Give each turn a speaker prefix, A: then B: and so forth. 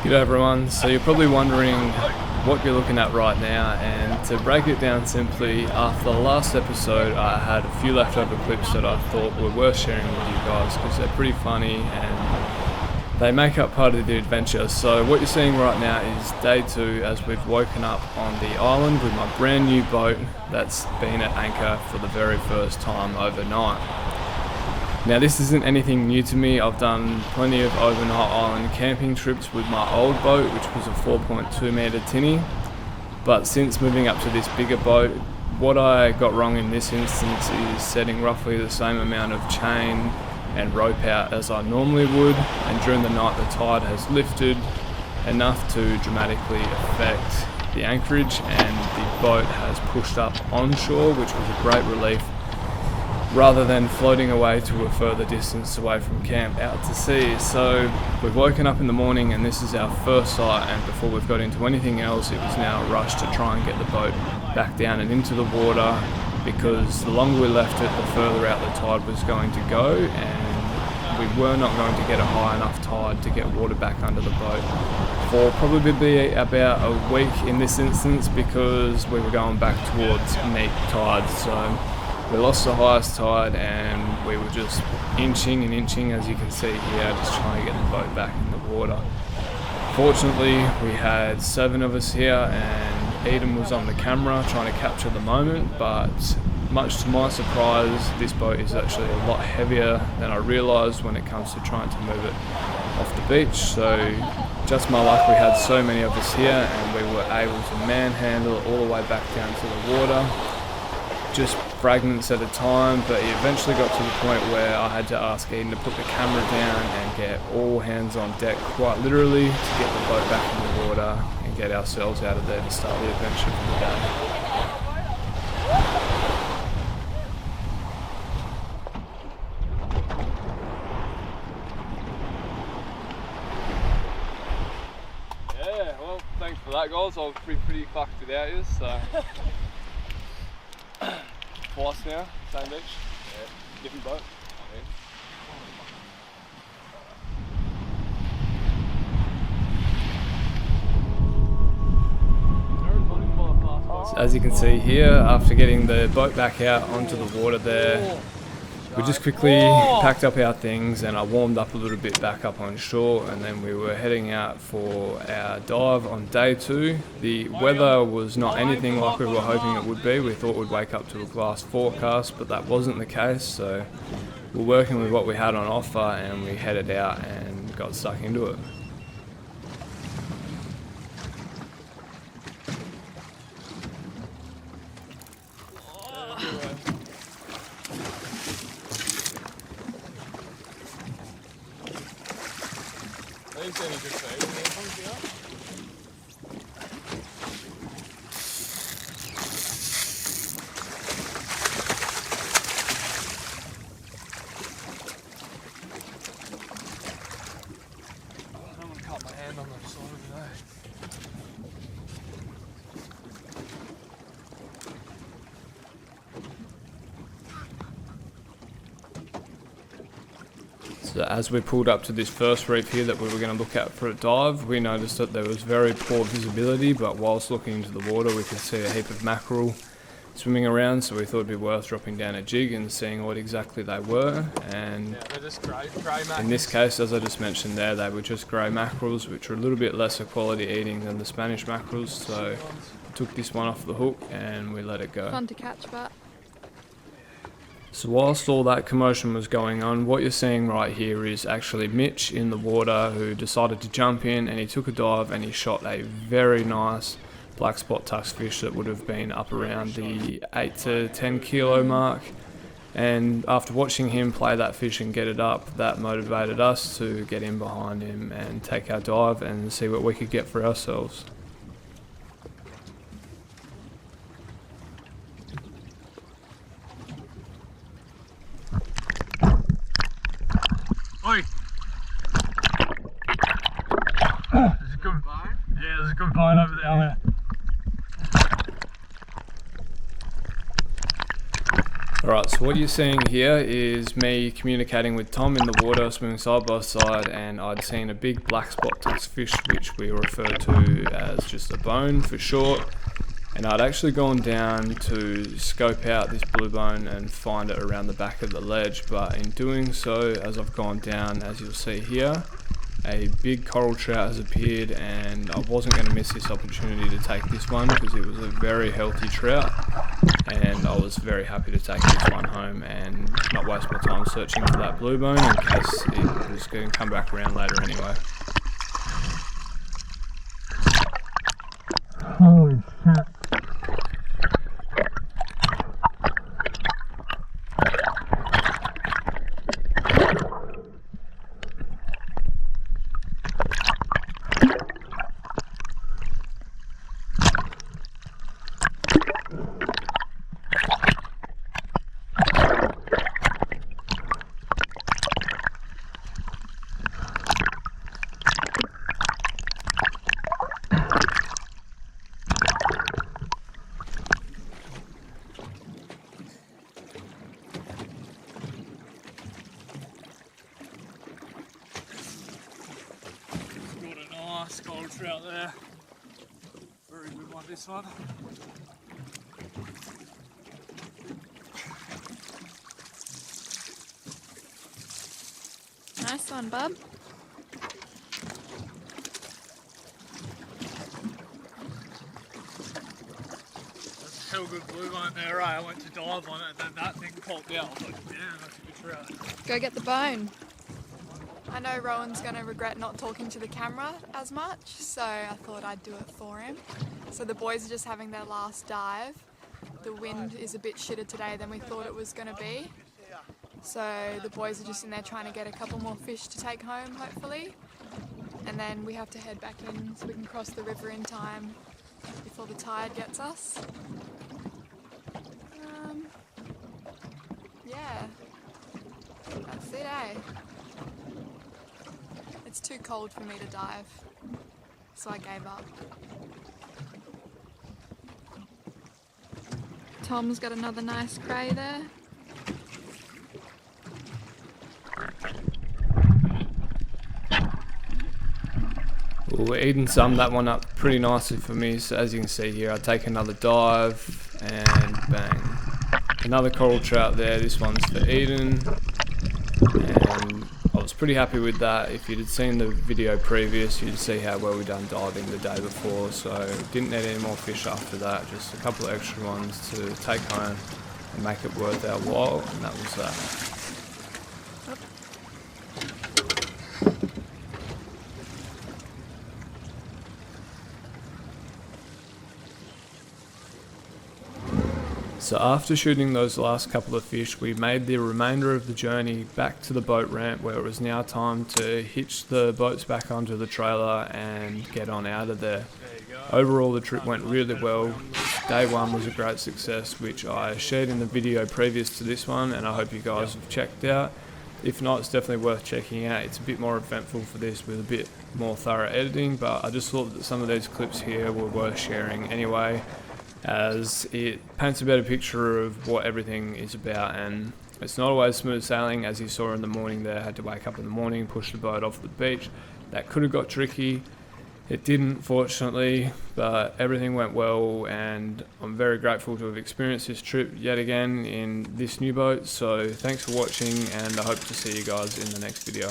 A: G'day everyone, so you're probably wondering what you're looking at right now, and to break it down simply, after the last episode I had a few leftover clips that I thought were worth sharing with you guys because they're pretty funny and they make up part of the adventure. So what you're seeing right now is day 2 as we've woken up on the island with my brand new boat that's been at anchor for the very first time overnight. Now this isn't anything new to me. I've done plenty of overnight island camping trips with my old boat, which was a 4.2 metre tinny. But since moving up to this bigger boat, what I got wrong in this instance is setting roughly the same amount of chain and rope out as I normally would, and during the night the tide has lifted enough to dramatically affect the anchorage, and the boat has pushed up onshore, which was a great relief, rather than floating away to a further distance away from camp out to sea. So we've woken up in the morning and this is our first sight, and before we've got into anything else it was now a rush to try and get the boat back down and into the water, because the longer we left it the further out the tide was going to go, and we were not going to get a high enough tide to get water back under the boat for probably about a week in this instance, because we were going back towards neap tides. So we lost the highest tide and we were just inching and inching, as you can see here, just trying to get the boat back in the water. Fortunately we had 7 of us here and Eden was on the camera trying to capture the moment, but much to my surprise this boat is actually a lot heavier than I realised when it comes to trying to move it off the beach. So just my luck, we had so many of us here and we were able to manhandle it all the way back down to the water, just fragments at a time. But it eventually got to the point where I had to ask Eden to put the camera down and get all hands on deck, quite literally, to get the boat back in the water and get ourselves out of there to start the adventure for the day. Yeah, well, thanks for that guys, I was pretty fucked without you, so. Twice now, same beach? Yeah. Different boat? Yeah. So as you can see here, after getting the boat back out onto the water there, we just quickly packed up our things and I warmed up a little bit back up on shore, and then we were heading out for our dive on day 2. The weather was not anything like we were hoping it would be. We thought we'd wake up to a glass forecast, but that wasn't the case. So we're working with what we had on offer and we headed out and got stuck into it. So as we pulled up to this first reef here that we were going to look at for a dive, we noticed that there was very poor visibility, but whilst looking into the water we could see a heap of mackerel swimming around, so we thought it'd be worth dropping down a jig and seeing what exactly they were. And
B: yeah, they're just grey mackerels.
A: In this case, as I just mentioned there, they were just grey mackerels, which are a little bit lesser quality eating than the Spanish mackerels, so took this one off the hook and we let it go.
C: Fun to catch, but
A: so whilst all that commotion was going on, what you're seeing right here is actually Mitch in the water, who decided to jump in and he took a dive and he shot a very nice black spot tusk fish that would have been up around the 8 to 10 kilo mark. And after watching him play that fish and get it up, that motivated us to get in behind him and take our dive and see what we could get for ourselves.
B: Oi! There's a good bone? Yeah, there's a good bone over there.
A: Alright, so what you're seeing here is me communicating with Tom in the water, swimming side by side, and I'd seen a big black spot text fish, which we refer to as just a bone for short. And I'd actually gone down to scope out this blue bone and find it around the back of the ledge, but in doing so, as I've gone down, as you'll see here, a big coral trout has appeared, and I wasn't going to miss this opportunity to take this one because it was a very healthy trout, and I was very happy to take this one home and not waste my time searching for that blue bone in case it was going to come back around later anyway.
B: Holy shit. Nice coral trout there. Very good one, this one.
C: Nice one, bub.
B: That's a hell good blue one there, right? I went to dive on it and then that thing popped out. I was like, damn, that's a good trout.
C: Go get the bone. I know Rowan's going to regret not talking to the camera as much, so I thought I'd do it for him. So the boys are just having their last dive. The wind is a bit shitter today than we thought it was going to be. So the boys are just in there trying to get a couple more fish to take home, hopefully. And then we have to head back in so we can cross the river in time before the tide gets us. Yeah, that's it, eh? It's too cold for me to dive, so I gave up. Tom's got another nice cray there.
A: Well, Eden summed that one up pretty nicely for me, so as you can see here, I take another dive and bang. Another coral trout there. This one's for Eden, and I was pretty happy with that. If you'd seen the video previous, you'd see how well we done diving the day before, so didn't need any more fish after that, just a couple of extra ones to take home and make it worth our while, and that was that. So after shooting those last couple of fish, we made the remainder of the journey back to the boat ramp, where it was now time to hitch the boats back onto the trailer and get on out of there. Overall, the trip went really well. Day one was a great success, which I shared in the video previous to this one, and I hope you guys have checked out. If not, it's definitely worth checking out. It's a bit more eventful for this with a bit more thorough editing, but I just thought that some of these clips here were worth sharing anyway, as it paints a better picture of what everything is about. And it's not always smooth sailing, as you saw in the morning there. I had to wake up in the morning, push the boat off the beach. That could have got tricky. It didn't, fortunately, but everything went well, and I'm very grateful to have experienced this trip yet again in this new boat. So thanks for watching, and I hope to see you guys in the next video.